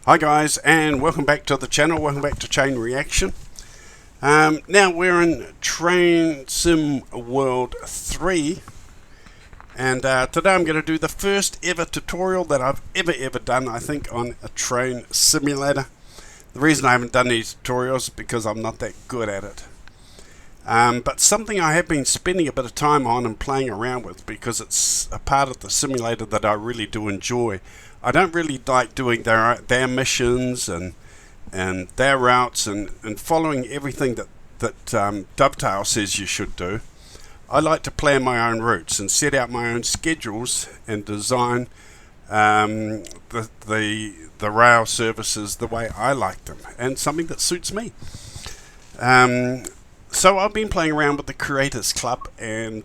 Hi guys, and welcome back to the channel. Welcome back to Chain Reaction. Now we're in Train Sim World 3, and today I'm going to do the first ever tutorial that I've ever done, I think, on a train simulator. The reason I haven't done these tutorials is because I'm not that good at it. But something I have been spending a bit of time on and playing around with, because it's a part of the simulator that I really do enjoy. I don't really like doing their missions and their routes and following everything that Dovetail says you should do. I like to plan my own routes and set out my own schedules and design the rail services the way I like them, and something that suits me. So I've been playing around with the Creators Club and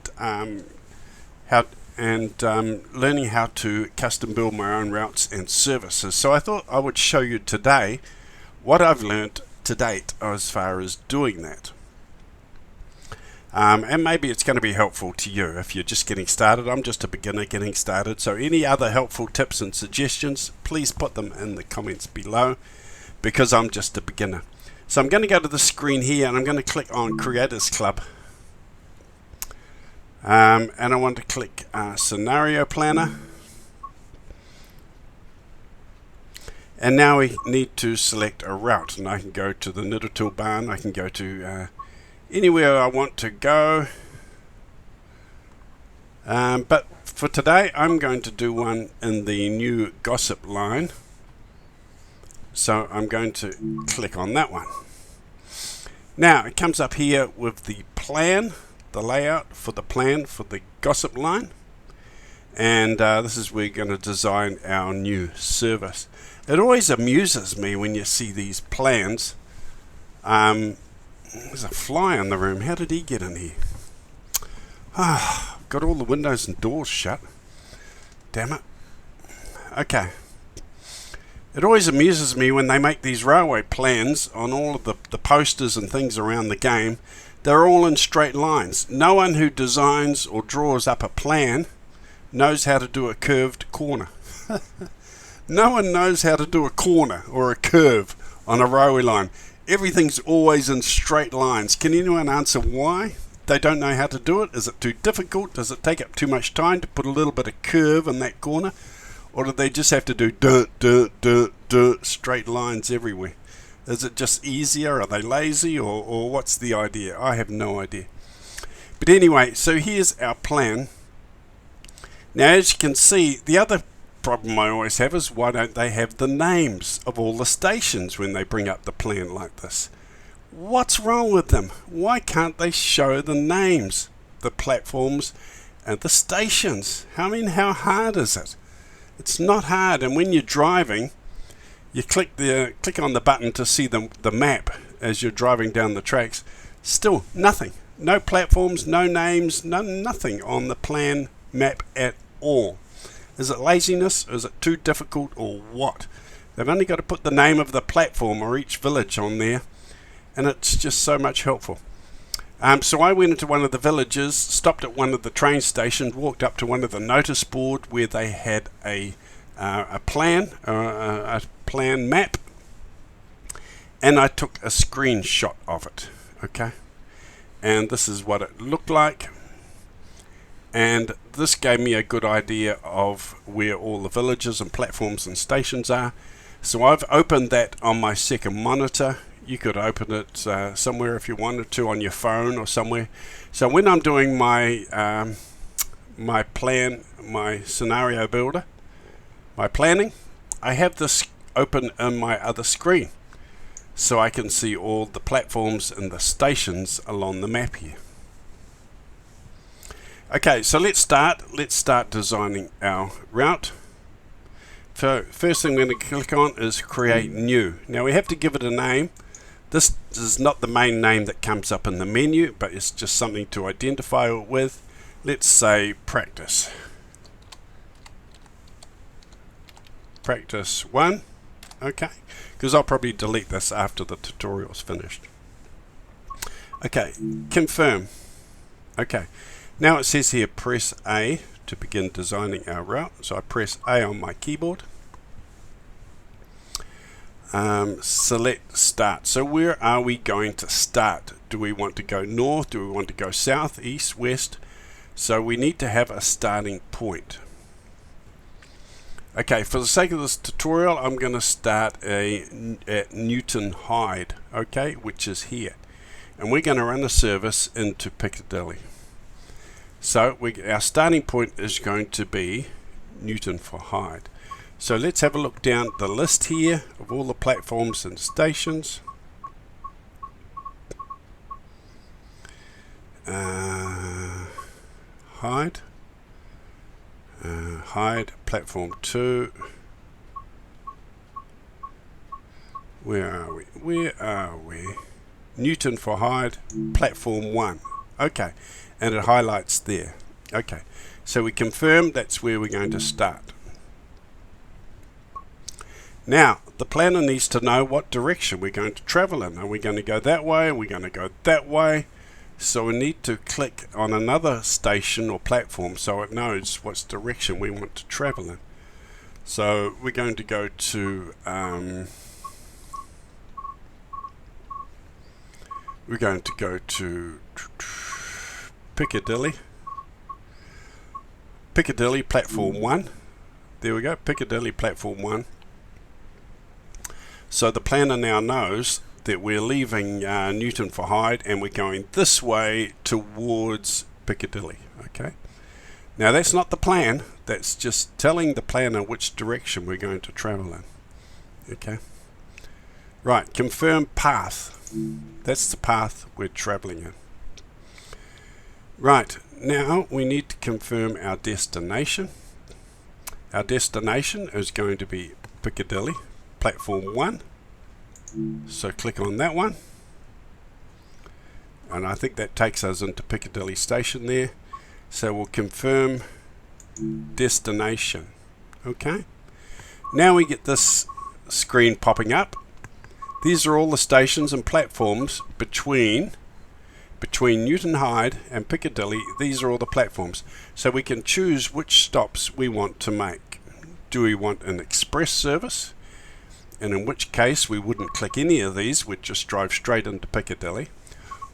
learning how to custom build my own routes and services. So I thought I would show you today what I've learned to date as far as doing that. And maybe it's going to be helpful to you if you're just getting started. I'm just a beginner getting started, so any other helpful tips and suggestions, please put them in the comments below, because I'm just a beginner. So I'm going to go to the screen here and I'm going to click on Creators Club. And I want to click Scenario Planner. And now we need to select a route, and I can go to the Nidatul barn. I can go to anywhere I want to go. But for today I'm going to do one in the new gossip line. So I'm going to click on that one. Now it comes up here with the plan, the layout for the plan for the gossip line, and this is where we're going to design our new service. It always amuses me when you see these plans. There's a fly in the room. How did he get in here? Got all the windows and doors shut. Damn it. Okay. It always amuses me when they make these railway plans on all of the posters and things around the game. They're all in straight lines. No one who designs or draws up a plan knows how to do a curved corner. No one knows how to do a corner or a curve on a railway line. Everything's always in straight lines. Can anyone answer why they don't know how to do it? Is it too difficult? Does it take up too much time to put a little bit of curve in that corner? Or do they just have to do straight lines everywhere? Is it just easier? Are they lazy? Or what's the idea? I have no idea. But anyway, so here's our plan. Now, as you can see, the other problem I always have is, why don't they have the names of all the stations when they bring up the plan like this? What's wrong with them? Why can't they show the names, the platforms and the stations? I mean, how hard is it? It's not hard, and when you're driving, you click on the button to see the map as you're driving down the tracks. Still nothing. No platforms, no names, nothing on the plan map at all. Is it laziness? Is it too difficult, or what? They've only got to put the name of the platform or each village on there, and it's just so much helpful. So I went into one of the villages, stopped at one of the train stations, walked up to one of the notice board where they had a plan map, and I took a screenshot of it. Okay, and this is what it looked like, and this gave me a good idea of where all the villages and platforms and stations are. So I've opened that on my second monitor. You could open it somewhere if you wanted to, on your phone or somewhere. So when I'm doing my my plan, my scenario builder, my planning, I have this open on my other screen, so I can see all the platforms and the stations along the map here. Okay, so let's start designing our route. So first thing I'm going to click on is create new. Now we have to give it a name. This is not the main name that comes up in the menu, but it's just something to identify it with. Let's say practice. Practice 1. Okay, because I'll probably delete this after the tutorial's finished. Okay, confirm. Okay, now it says here press A to begin designing our route. So I press A on my keyboard. select start. So where are we going to start? Do we want to go north? Do we want to go south, east, west? So we need to have a starting point. Okay, for the sake of this tutorial, I'm going to start at Newton Hyde, okay, which is here. And we're going to run a service into Piccadilly. So our starting point is going to be Newton for Hyde. So let's have a look down the list here of all the platforms and stations. Hyde. Hyde, platform 2. Where are we? Newton for Hyde, platform 1. Okay, and it highlights there. Okay, so we confirm that's where we're going to start. Now, the planner needs to know what direction we're going to travel in. Are we going to go that way? Are we going to go that way? So we need to click on another station or platform so it knows what direction we want to travel in. So we're going to go to Piccadilly. Piccadilly platform 1. There we go, Piccadilly platform 1. So the planner now knows that we're leaving Newton for Hyde and we're going this way towards Piccadilly. Okay. Now that's not the plan. That's just telling the planner which direction we're going to travel in. Okay. Right. Confirm path. That's the path we're traveling in. Right. Now we need to confirm our destination. Our destination is going to be Piccadilly, platform 1. So click on that one. And I think that takes us into Piccadilly station there. So we'll confirm destination. Okay. Now we get this screen popping up. These are all the stations and platforms between Newton Hyde and Piccadilly. These are all the platforms. So we can choose which stops we want to make. Do we want an express service? And in which case we wouldn't click any of these, we'd just drive straight into Piccadilly.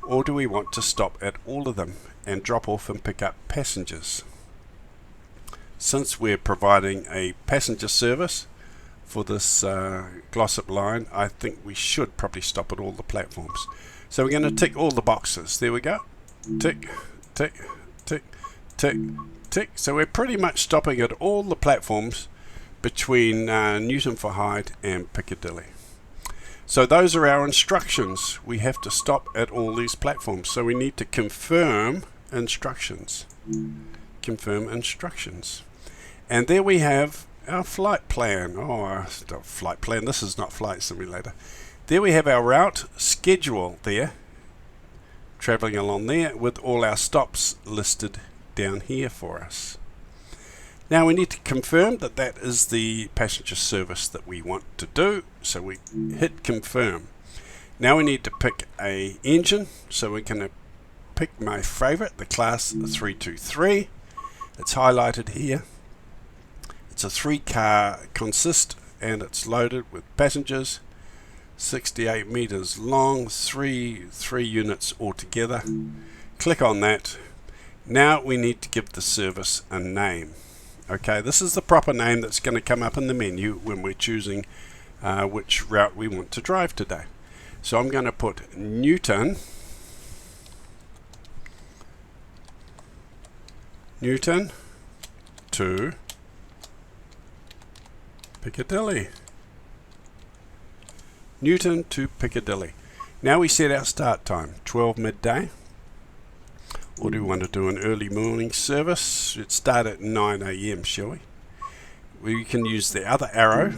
Or do we want to stop at all of them and drop off and pick up passengers? Since we're providing a passenger service for this Glossop line, I think we should probably stop at all the platforms. So we're going to tick all the boxes. There we go. Tick, tick, tick, tick, tick. So we're pretty much stopping at all the platforms between Newton for Hyde and Piccadilly. So those are our instructions. We have to stop at all these platforms. So we need to confirm instructions. Confirm instructions. And there we have our flight plan. Oh, flight plan. This is not Flight Simulator. There we have our route schedule there. Traveling along there with all our stops listed down here for us. Now we need to confirm that that is the passenger service that we want to do. So we hit confirm. Now we need to pick a engine. So we're going to pick my favorite, the class 323. It's highlighted here. It's a 3-car consist and it's loaded with passengers. 68 meters long, three units altogether. Click on that. Now we need to give the service a name. Okay, this is the proper name that's going to come up in the menu when we're choosing which route we want to drive today. So I'm going to put Newton to Piccadilly. Newton to Piccadilly. Now we set our start time, 12 midday. Or do we want to do an early morning service? Let's start at 9 AM, shall we? We can use the other arrow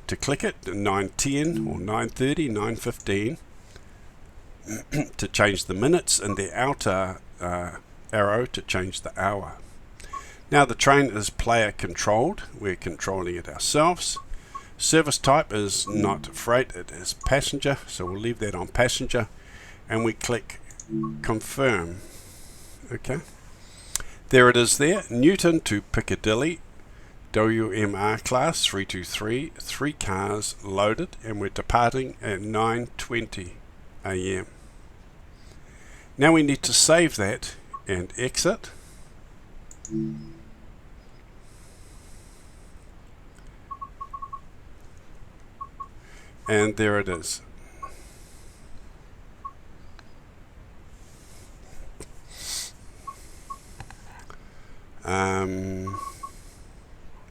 to click it, 9:10 or 9:30, 9:15 to change the minutes, and the outer arrow to change the hour. Now the train is player controlled. We're controlling it ourselves. Service type is not freight, it is passenger, so we'll leave that on passenger, and we click confirm. Okay, there it is there, Newton to Piccadilly. WMR class 323, 3 cars loaded, and we're departing at 9:20 a.m. Now we need to save that and exit. And there it is.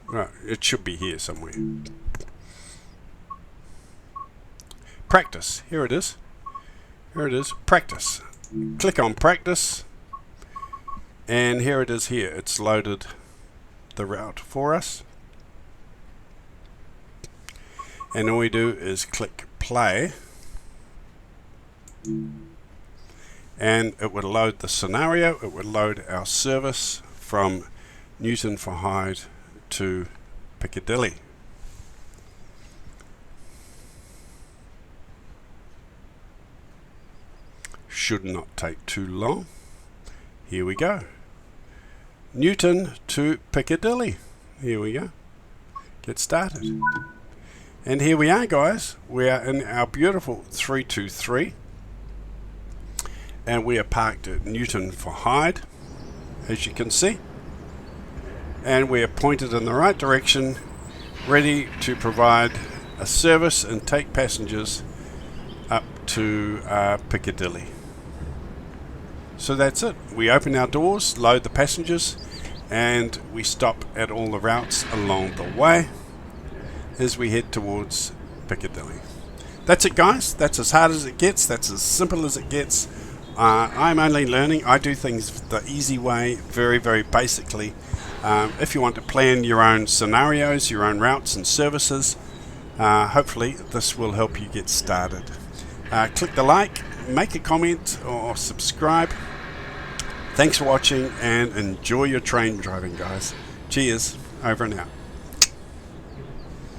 Right, it should be here somewhere. Practice. Here it is. Here it is. Practice. Click on practice. And here it is here. It's loaded the route for us. And all we do is click play. And it would load the scenario. It would load our service from Newton for Hyde to Piccadilly. Should not take too long. Here we go. Newton to Piccadilly. Here we go. Get started. And here we are, guys. We are in our beautiful 323. And we are parked at Newton for Hyde, as you can see. And we are pointed in the right direction, ready to provide a service and take passengers up to Piccadilly. So that's it. We open our doors, load the passengers, and we stop at all the routes along the way as we head towards Piccadilly. That's it, guys. That's as hard as it gets. That's as simple as it gets. I'm only learning. I do things the easy way, very, very basically. If you want to plan your own scenarios, your own routes and services, hopefully this will help you get started. Click the like, make a comment or subscribe. Thanks for watching and enjoy your train driving, guys. Cheers, over and out.